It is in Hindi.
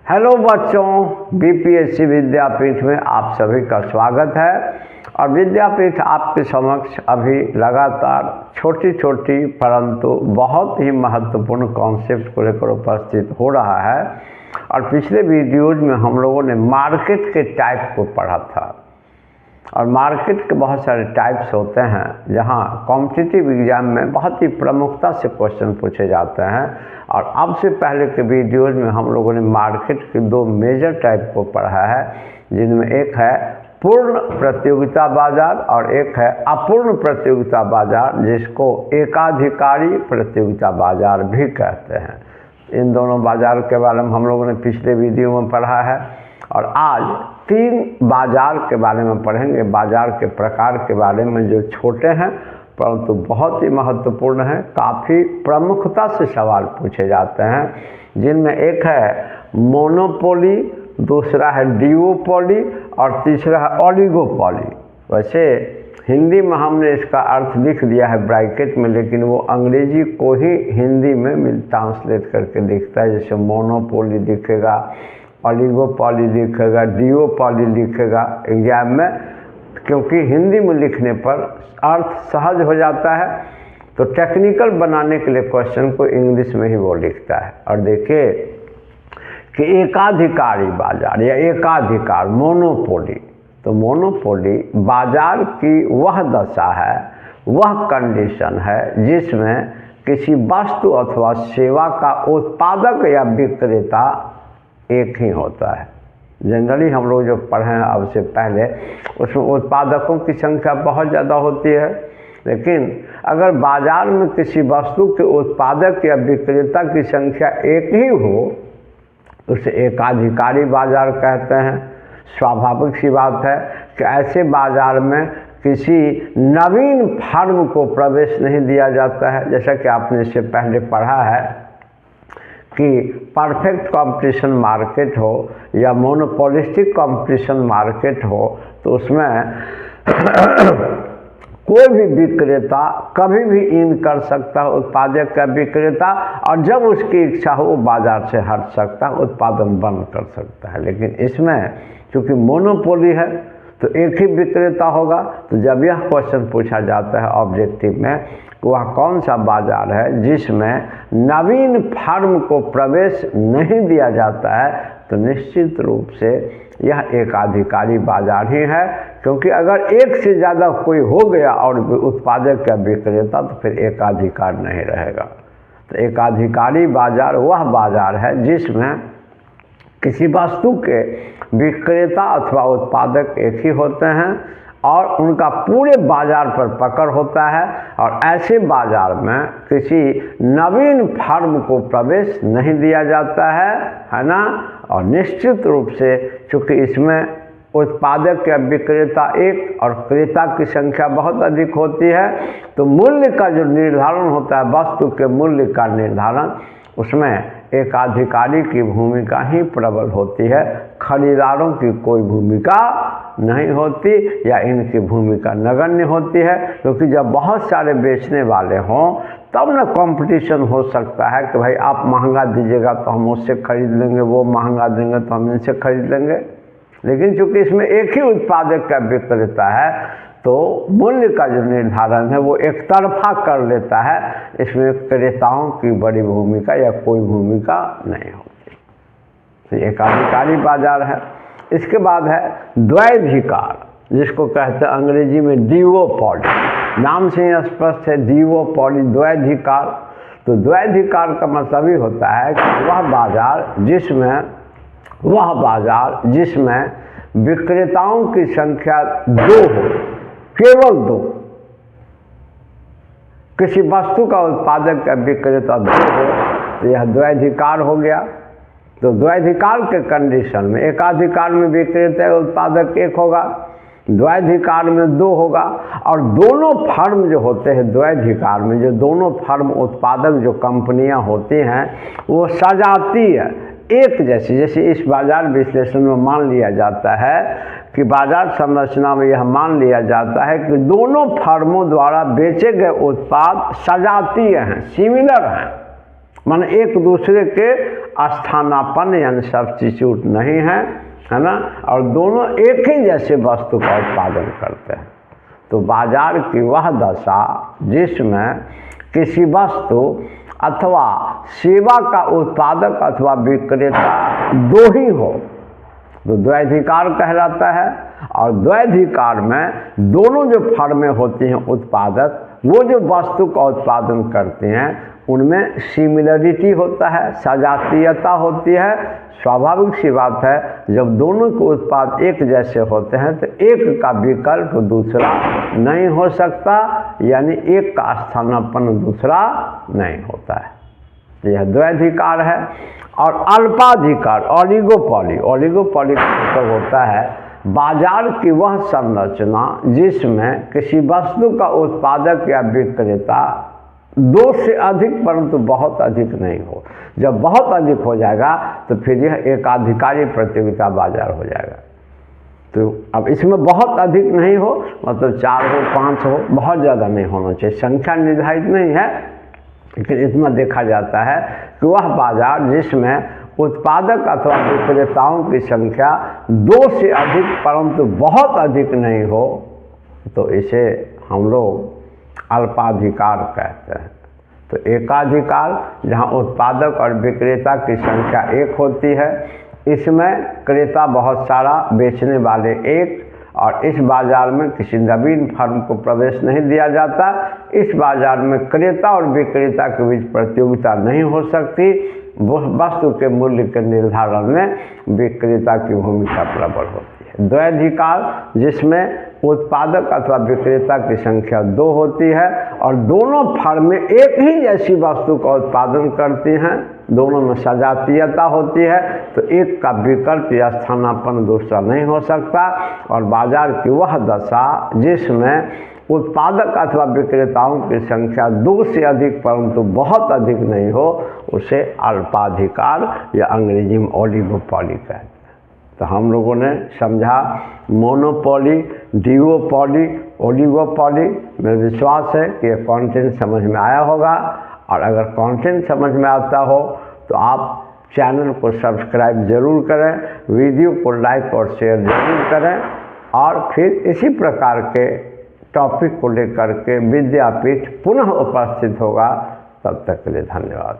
हेलो बच्चों, बीपीएससी विद्यापीठ में आप सभी का स्वागत है। और विद्यापीठ आपके समक्ष अभी लगातार छोटी छोटी परंतु बहुत ही महत्वपूर्ण कॉन्सेप्ट को लेकर उपस्थित हो रहा है। और पिछले वीडियोज में हम लोगों ने मार्केट के टाइप को पढ़ा था। और मार्केट के बहुत सारे टाइप्स होते हैं जहां कॉम्पिटिटिव एग्जाम में बहुत ही प्रमुखता से क्वेश्चन पूछे जाते हैं। और अब से पहले के वीडियोज में हम लोगों ने मार्केट के दो मेजर टाइप को पढ़ा है, जिनमें एक है पूर्ण प्रतियोगिता बाजार और एक है अपूर्ण प्रतियोगिता बाजार, जिसको एकाधिकारी प्रतियोगिता बाजार भी कहते हैं। इन दोनों बाजार के बारे में हम लोगों ने पिछले वीडियो में पढ़ा है। और आज 3 बाजार के बारे में पढ़ेंगे, बाजार के प्रकार के बारे में, जो छोटे हैं परंतु बहुत ही महत्वपूर्ण हैं। काफ़ी प्रमुखता से सवाल पूछे जाते हैं, जिनमें एक है मोनोपोली, दूसरा है डिओपोली और तीसरा है ओलिगोपोली। वैसे हिंदी में हमने इसका अर्थ लिख दिया है ब्रैकेट में, लेकिन वो अंग्रेजी को ही हिंदी में ट्रांसलेट करके लिखता है। जैसे मोनोपोली लिखेगा, ओलिगोपोली लिखेगा, डिओपोली लिखेगा एग्जाम में, क्योंकि हिंदी में लिखने पर अर्थ सहज हो जाता है। तो टेक्निकल बनाने के लिए क्वेश्चन को इंग्लिश में ही वो लिखता है। और देखिए कि एकाधिकारी बाजार या एकाधिकार मोनोपोली, तो मोनोपोली बाजार की वह दशा है, वह कंडीशन है जिसमें किसी वस्तु अथवा सेवा का उत्पादक या विक्रेता एक ही होता है। जनरली हम लोग जो पढ़े हैं अब से पहले, उसमें उत्पादकों की संख्या बहुत ज़्यादा होती है। लेकिन अगर बाजार में किसी वस्तु के उत्पादक या विक्रेता की संख्या एक ही हो तो उसे एकाधिकारी बाजार कहते हैं। स्वाभाविक सी बात है कि ऐसे बाजार में किसी नवीन फर्म को प्रवेश नहीं दिया जाता है। जैसा कि आपने इससे पहले पढ़ा है कि परफेक्ट कंपटीशन मार्केट हो या मोनोपोलिस्टिक कंपटीशन मार्केट हो, तो उसमें कोई भी विक्रेता कभी भी इन कर सकता है, उत्पादक का विक्रेता, और जब उसकी इच्छा हो वो बाजार से हट सकता है, उत्पादन बंद कर सकता है। लेकिन इसमें चूँकि मोनोपोली है तो एक ही विक्रेता होगा। तो जब यह क्वेश्चन पूछा जाता है ऑब्जेक्टिव में, वह कौन सा बाजार है जिसमें नवीन फर्म को प्रवेश नहीं दिया जाता है, तो निश्चित रूप से यह एकाधिकारी बाजार ही है। क्योंकि अगर एक से ज़्यादा कोई हो गया और उत्पादक या विक्रेता, तो फिर एकाधिकार नहीं रहेगा। तो एकाधिकारी बाजार वह बाजार है जिसमें किसी वस्तु के विक्रेता अथवा उत्पादक एक ही होते हैं और उनका पूरे बाजार पर पकड़ होता है। और ऐसे बाजार में किसी नवीन फर्म को प्रवेश नहीं दिया जाता है ना। और निश्चित रूप से चूँकि इसमें उत्पादक या विक्रेता एक और क्रेता की संख्या बहुत अधिक होती है, तो मूल्य का जो निर्धारण होता है, वस्तु के मूल्य का निर्धारण, उसमें एकाधिकारी की भूमिका ही प्रबल होती है। खरीदारों की कोई भूमिका नहीं होती या इनकी भूमिका नगण्य होती है। क्योंकि जब बहुत सारे बेचने वाले हों तब ना कंपटीशन हो सकता है कि भाई आप महंगा दीजिएगा तो हम उससे खरीद लेंगे, वो महंगा देंगे तो हम इनसे खरीद लेंगे। लेकिन चूँकि इसमें एक ही उत्पादक का विक्रेता है, तो मूल्य का जो निर्धारण है वो एक तरफा कर लेता है। इसमें क्रेताओं की बड़ी भूमिका या कोई भूमिका नहीं होती। तो एकाधिकारी बाजार है। इसके बाद है द्वैधिकार, जिसको कहते हैं अंग्रेजी में डिओपोली। नाम से ही स्पष्ट है, डिओपोली, द्वैधिकार। तो द्वैधिकार का मतलब ही होता है कि वह बाजार जिसमें विक्रेताओं की संख्या 2 हो, केवल 2। किसी वस्तु का उत्पादक का विक्रेता 2 हो तो यह द्वैधिकार हो गया। तो द्वैधिकार के कंडीशन में एकाधिकार में विक्रेता उत्पादक एक होगा, द्वैधिकार में 2 होगा। और दोनों फर्म जो होते हैं द्वैधिकार में, जो दोनों फर्म उत्पादक जो कंपनियां होती हैं, वो सजाती है एक जैसी। जैसे इस बाजार विश्लेषण में मान लिया जाता है कि बाजार संरचना में यह मान लिया जाता है कि दोनों फर्मों द्वारा बेचे गए उत्पाद सजातीय हैं, सिमिलर हैं, माने एक दूसरे के स्थानापन्न यानी सब्स्टिट्यूट नहीं है, है ना, और दोनों एक ही जैसे वस्तु का उत्पादन करते हैं। तो बाजार की वह दशा जिसमें किसी वस्तु अथवा सेवा का उत्पादक अथवा विक्रेता दो ही हो तो द्वैधिकार कहलाता है। और द्वैधिकार में दोनों जो फर्में होती हैं उत्पादक, वो जो वस्तु का उत्पादन करते हैं उनमें सिमिलरिटी होता है, सजातीयता होती है। स्वाभाविक सी बात है, जब दोनों के उत्पाद एक जैसे होते हैं तो एक का विकल्प दूसरा नहीं हो सकता, यानी एक का स्थानापन्न दूसरा नहीं होता है। यह द्वैधिकार है। और अल्पाधिकार ओलिगोपॉली, ओलिगोपॉली का मतलब होता है बाजार की वह संरचना जिसमें किसी वस्तु का उत्पादक या विक्रेता दो से अधिक परंतु बहुत अधिक नहीं हो। जब बहुत अधिक हो जाएगा तो फिर यह एकाधिकारी प्रतियोगिता बाजार हो जाएगा। तो अब इसमें बहुत अधिक नहीं हो, मतलब 4 हो 5 हो, बहुत ज़्यादा नहीं होना चाहिए, संख्या निर्धारित नहीं है, लेकिन इतना देखा जाता है कि वह बाजार जिसमें उत्पादक अथवा विक्रेताओं की संख्या 2 से अधिक परंतु बहुत अधिक नहीं हो, तो इसे हम लोग अल्पाधिकार कहते हैं। तो एकाधिकार जहाँ उत्पादक और विक्रेता की संख्या एक होती है, इसमें क्रेता बहुत सारा, बेचने वाले एक, और इस बाजार में किसी नवीन फर्म को प्रवेश नहीं दिया जाता। इस बाजार में क्रेता और विक्रेता के बीच प्रतियोगिता नहीं हो सकती। वस्तु के मूल्य के निर्धारण में विक्रेता की भूमिका प्रबल होती है। द्वैधिकार जिसमें उत्पादक अथवा विक्रेता की संख्या 2 होती है और दोनों फर्में एक ही जैसी वस्तु का उत्पादन करती हैं, दोनों में सजातीयता होती है, तो एक का विकल्प या स्थानापन्न दूसरा नहीं हो सकता। और बाजार की वह दशा जिसमें उत्पादक अथवा विक्रेताओं की संख्या 2 से अधिक परंतु बहुत अधिक नहीं हो, उसे अल्पाधिकार या अंग्रेजी में ओलिगोपॉली कहते हैं। तो हम लोगों ने समझा मोनोपॉली, डिओपॉली, ओलिगोपॉली। मेरा विश्वास है कि यह कंटेंट समझ में आया होगा, और अगर कंटेंट समझ में आता हो तो आप चैनल को सब्सक्राइब जरूर करें, वीडियो को लाइक और शेयर जरूर करें, और फिर इसी प्रकार के टॉपिक को लेकर के विद्यापीठ पुनः उपस्थित होगा। तब तक के लिए धन्यवाद।